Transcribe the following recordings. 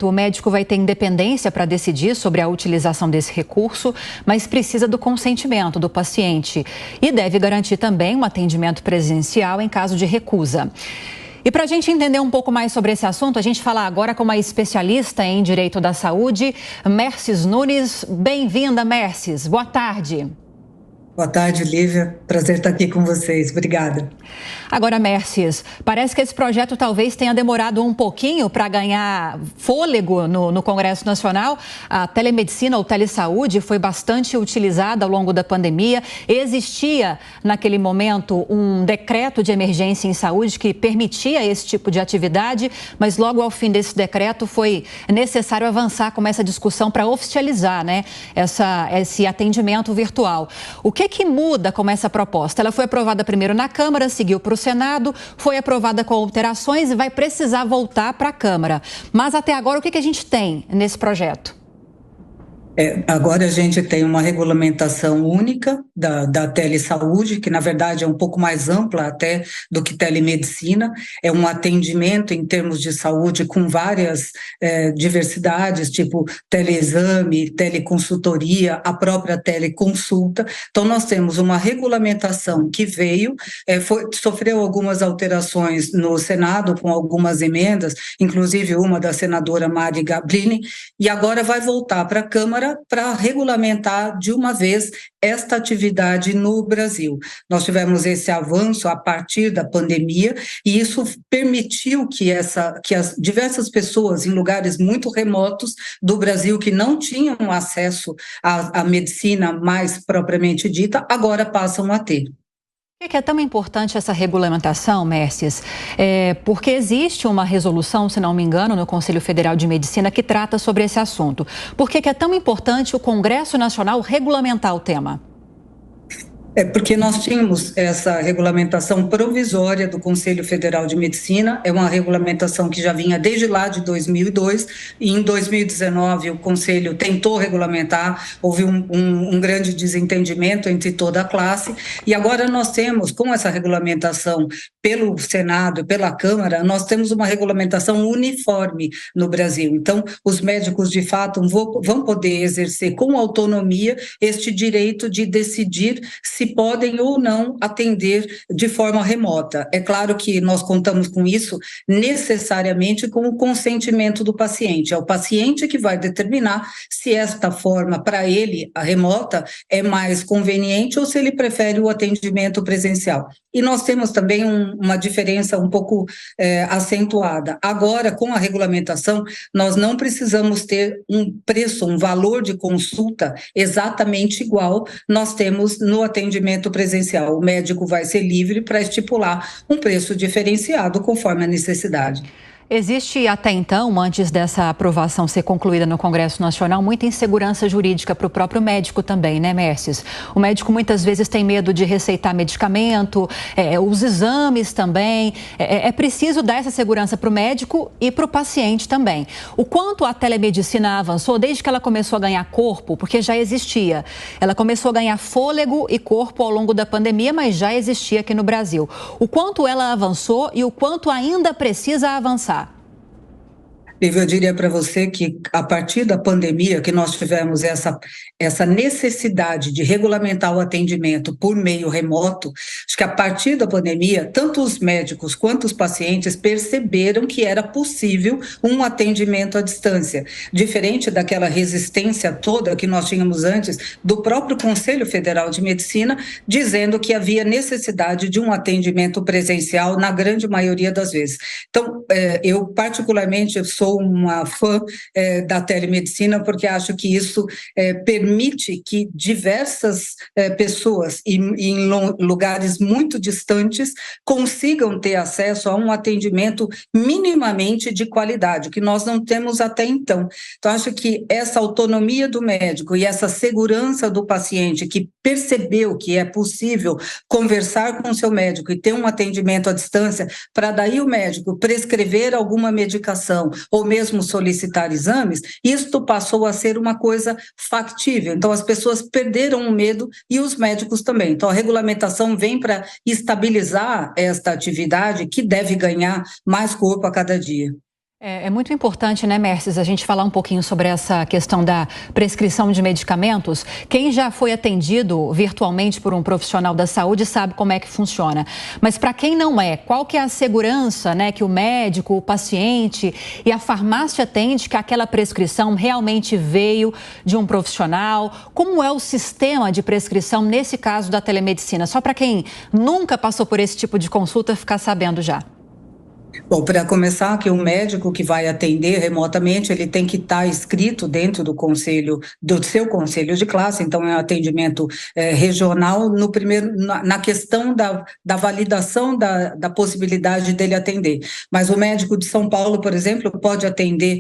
O médico vai ter independência para decidir sobre a utilização desse recurso, mas precisa do consentimento do paciente e deve garantir também um atendimento presencial em caso de recusa. E para a gente entender um pouco mais sobre esse assunto, a gente fala agora com uma especialista em direito da saúde, Merces Nunes. Bem-vinda, Merces. Boa tarde. Boa tarde, Lívia. Prazer estar aqui com vocês. Obrigada. Agora, Merces, parece que esse projeto talvez tenha demorado um pouquinho para ganhar fôlego no Congresso Nacional. A telemedicina ou telesaúde foi bastante utilizada ao longo da pandemia. Existia, naquele momento, um decreto de emergência em saúde que permitia esse tipo de atividade, mas logo ao fim desse decreto foi necessário avançar com essa discussão para oficializar, né, esse atendimento virtual. O que muda com essa proposta? Ela foi aprovada primeiro na Câmara, seguiu para o Senado, foi aprovada com alterações e vai precisar voltar para a Câmara. Mas até agora, o que a gente tem nesse projeto? Agora a gente tem uma regulamentação única da telesaúde, que na verdade é um pouco mais ampla até do que telemedicina, é um atendimento em termos de saúde com várias diversidades, tipo teleexame, teleconsultoria, a própria teleconsulta. Então nós temos uma regulamentação que veio, sofreu algumas alterações no Senado com algumas emendas, inclusive uma da senadora Mari Gabrini, e agora vai voltar para a Câmara para regulamentar de uma vez esta atividade no Brasil. Nós tivemos esse avanço a partir da pandemia e isso permitiu que as diversas pessoas em lugares muito remotos do Brasil que não tinham acesso à medicina mais propriamente dita, agora passam a ter. Por que é tão importante essa regulamentação, Merces? Porque existe uma resolução, se não me engano, no Conselho Federal de Medicina que trata sobre esse assunto. Por que é tão importante o Congresso Nacional regulamentar o tema? Porque nós tínhamos essa regulamentação provisória do Conselho Federal de Medicina, é uma regulamentação que já vinha desde lá de 2002, e em 2019 o Conselho tentou regulamentar, houve um grande desentendimento entre toda a classe, e agora nós temos, com essa regulamentação pelo Senado e pela Câmara, nós temos uma regulamentação uniforme no Brasil. Então, os médicos, de fato, vão poder exercer com autonomia este direito de decidir se podem ou não atender de forma remota. É claro que nós contamos com isso necessariamente com o consentimento do paciente. É o paciente que vai determinar se esta forma, para ele, a remota, é mais conveniente ou se ele prefere o atendimento presencial. E nós temos também uma diferença um pouco acentuada. Agora, com a regulamentação, nós não precisamos ter um preço, um valor de consulta exatamente igual nós temos no atendimento presencial. O médico vai ser livre para estipular um preço diferenciado conforme a necessidade. Existe até então, antes dessa aprovação ser concluída no Congresso Nacional, muita insegurança jurídica para o próprio médico também, né, Merces? O médico muitas vezes tem medo de receitar medicamento, os exames também. É preciso dar essa segurança para o médico e para o paciente também. O quanto a telemedicina avançou desde que ela começou a ganhar corpo, porque já existia. Ela começou a ganhar fôlego e corpo ao longo da pandemia, mas já existia aqui no Brasil. O quanto ela avançou e o quanto ainda precisa avançar? Eu diria para você que, a partir da pandemia, que nós tivemos essa necessidade de regulamentar o atendimento por meio remoto, acho que a partir da pandemia, tanto os médicos quanto os pacientes perceberam que era possível um atendimento à distância, diferente daquela resistência toda que nós tínhamos antes do próprio Conselho Federal de Medicina, dizendo que havia necessidade de um atendimento presencial na grande maioria das vezes. Então, eu particularmente sou uma fã da telemedicina, porque acho que isso permite que diversas pessoas em lugares muito distantes consigam ter acesso a um atendimento minimamente de qualidade, que nós não temos até então. Então, acho que essa autonomia do médico e essa segurança do paciente que percebeu que é possível conversar com o seu médico e ter um atendimento à distância, para daí o médico prescrever alguma medicação ou mesmo solicitar exames, isto passou a ser uma coisa factível. Então, as pessoas perderam o medo e os médicos também. Então, a regulamentação vem para estabilizar esta atividade que deve ganhar mais corpo a cada dia. É muito importante, né, Merces, a gente falar um pouquinho sobre essa questão da prescrição de medicamentos. Quem já foi atendido virtualmente por um profissional da saúde sabe como é que funciona. Mas para quem não é, qual que é a segurança, né, que o médico, o paciente e a farmácia têm de que aquela prescrição realmente veio de um profissional? Como é o sistema de prescrição nesse caso da telemedicina? Só para quem nunca passou por esse tipo de consulta ficar sabendo já. Bom, para começar, que o médico que vai atender remotamente, ele tem que estar inscrito dentro do conselho, do seu conselho de classe, então é um atendimento regional no primeiro, na questão da validação da possibilidade dele atender. Mas o médico de São Paulo, por exemplo, pode atender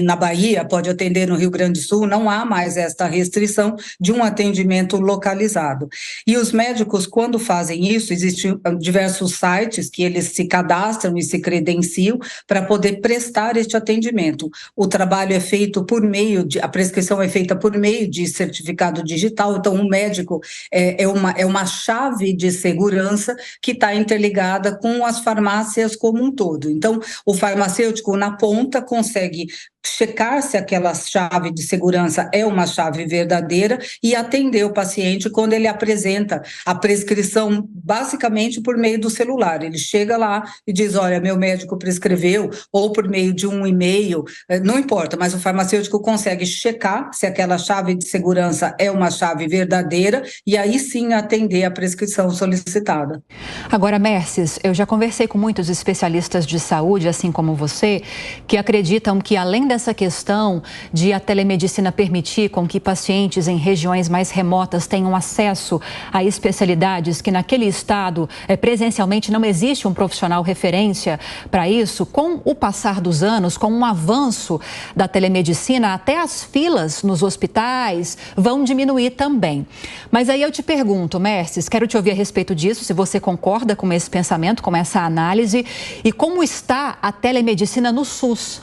na Bahia, pode atender no Rio Grande do Sul, não há mais esta restrição de um atendimento localizado. E os médicos, quando fazem isso, existem diversos sites que eles se cadastram e se credenciam para poder prestar este atendimento. O trabalho é feito por meio a prescrição é feita por meio de certificado digital, então o médico é uma chave de segurança que está interligada com as farmácias como um todo. Então, o farmacêutico na ponta consegue checar se aquela chave de segurança é uma chave verdadeira e atender o paciente quando ele apresenta a prescrição basicamente por meio do celular. Ele chega lá e diz, olha, meu médico prescreveu, ou por meio de um e-mail, não importa, mas o farmacêutico consegue checar se aquela chave de segurança é uma chave verdadeira e aí sim atender a prescrição solicitada. Agora, Merces, eu já conversei com muitos especialistas de saúde, assim como você, que acreditam que além dessa questão de a telemedicina permitir com que pacientes em regiões mais remotas tenham acesso a especialidades que naquele estado presencialmente não existe um profissional referência para isso, com o passar dos anos, com um avanço da telemedicina, até as filas nos hospitais vão diminuir também. Mas aí eu te pergunto, Merces, quero te ouvir a respeito disso, se você concorda com esse pensamento, com essa análise, e como está a telemedicina no SUS?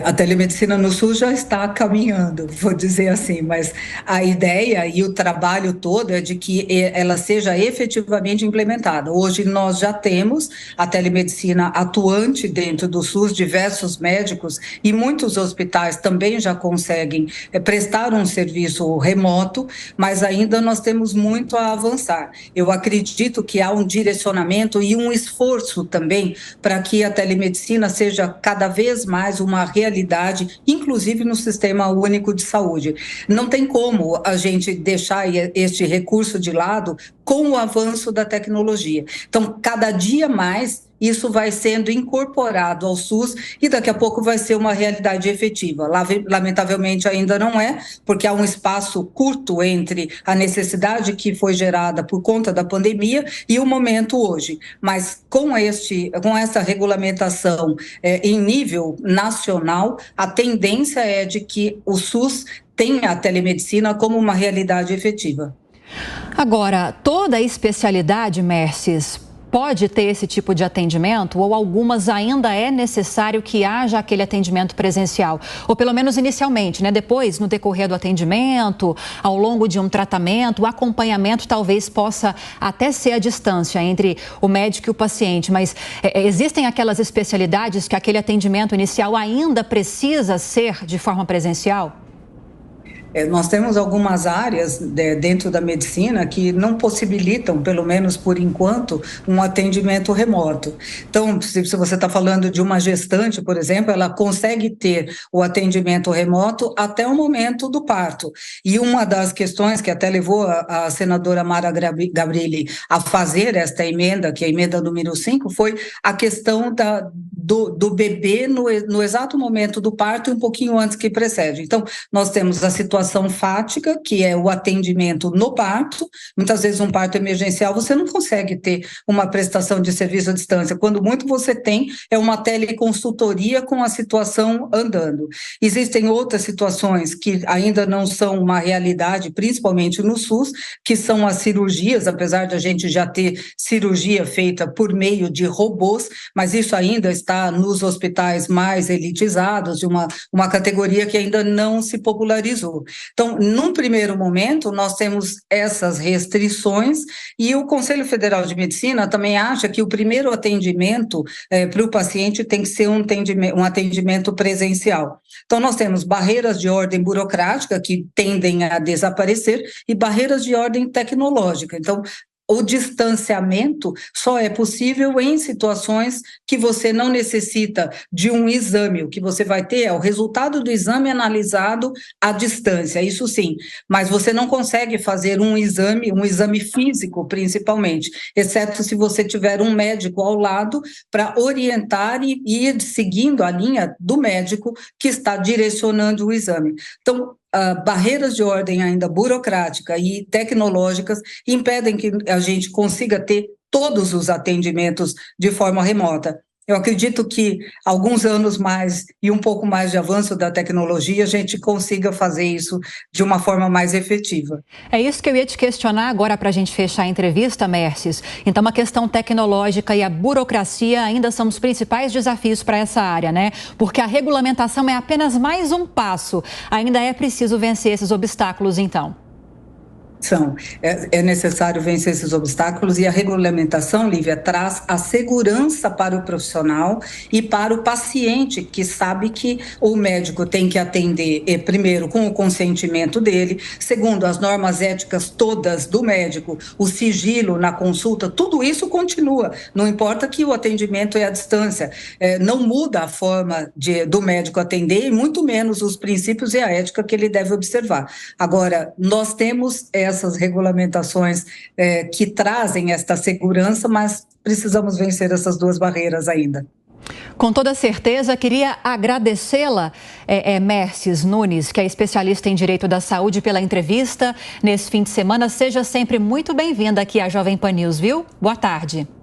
A telemedicina no SUS já está caminhando, vou dizer assim, mas a ideia e o trabalho todo é de que ela seja efetivamente implementada. Hoje nós já temos a telemedicina atuante dentro do SUS, diversos médicos e muitos hospitais também já conseguem prestar um serviço remoto, mas ainda nós temos muito a avançar. Eu acredito que há um direcionamento e um esforço também para que a telemedicina seja cada vez mais uma realidade, inclusive no Sistema Único de Saúde. Não tem como a gente deixar este recurso de lado com o avanço da tecnologia. Então, cada dia mais, isso vai sendo incorporado ao SUS e daqui a pouco vai ser uma realidade efetiva. Lamentavelmente ainda não é, porque há um espaço curto entre a necessidade que foi gerada por conta da pandemia e o momento hoje. Mas com essa regulamentação em nível nacional, a tendência é de que o SUS tenha a telemedicina como uma realidade efetiva. Agora, toda especialidade, Merces, pode ter esse tipo de atendimento ou algumas ainda é necessário que haja aquele atendimento presencial? Ou pelo menos inicialmente, né? Depois, no decorrer do atendimento, ao longo de um tratamento, o acompanhamento talvez possa até ser a distância entre o médico e o paciente, mas existem aquelas especialidades que aquele atendimento inicial ainda precisa ser de forma presencial? Nós temos algumas áreas dentro da medicina que não possibilitam, pelo menos por enquanto, um atendimento remoto. Então, se você está falando de uma gestante, por exemplo, ela consegue ter o atendimento remoto até o momento do parto. E uma das questões que até levou a senadora Mara Gabrilli a fazer esta emenda, que é a emenda número 5, foi a questão do bebê no exato momento do parto e um pouquinho antes que precede. Então, nós temos a situação fática, que é o atendimento no parto. Muitas vezes um parto emergencial, você não consegue ter uma prestação de serviço à distância. Quando muito você tem, é uma teleconsultoria com a situação andando. Existem outras situações que ainda não são uma realidade, principalmente no SUS, que são as cirurgias, apesar de a gente já ter cirurgia feita por meio de robôs, mas isso ainda está nos hospitais mais elitizados, de uma categoria que ainda não se popularizou. Então, num primeiro momento, nós temos essas restrições e o Conselho Federal de Medicina também acha que o primeiro atendimento para o paciente tem que ser um atendimento presencial. Então, nós temos barreiras de ordem burocrática que tendem a desaparecer e barreiras de ordem tecnológica. Então, o distanciamento só é possível em situações que você não necessita de um exame. O que você vai ter é o resultado do exame analisado à distância, isso sim, mas você não consegue fazer um exame físico, principalmente, exceto se você tiver um médico ao lado para orientar e ir seguindo a linha do médico que está direcionando o exame. Então, barreiras de ordem ainda burocrática e tecnológicas impedem que a gente consiga ter todos os atendimentos de forma remota. Eu acredito que alguns anos mais e um pouco mais de avanço da tecnologia, a gente consiga fazer isso de uma forma mais efetiva. É isso que eu ia te questionar agora para a gente fechar a entrevista, Mércies. Então, a questão tecnológica e a burocracia ainda são os principais desafios para essa área, né? Porque a regulamentação é apenas mais um passo. Ainda é preciso vencer esses obstáculos, então. É necessário vencer esses obstáculos e a regulamentação, Lívia, traz a segurança para o profissional e para o paciente, que sabe que o médico tem que atender, primeiro, com o consentimento dele, segundo, as normas éticas todas do médico, o sigilo na consulta, tudo isso continua, não importa que o atendimento é à distância, não muda a forma do médico atender e muito menos os princípios e a ética que ele deve observar. Agora, nós temos essas regulamentações que trazem esta segurança, mas precisamos vencer essas duas barreiras ainda. Com toda certeza, queria agradecê-la, Mércies Nunes, que é especialista em Direito da Saúde, pela entrevista nesse fim de semana. Seja sempre muito bem-vinda aqui à Jovem Pan News, viu? Boa tarde.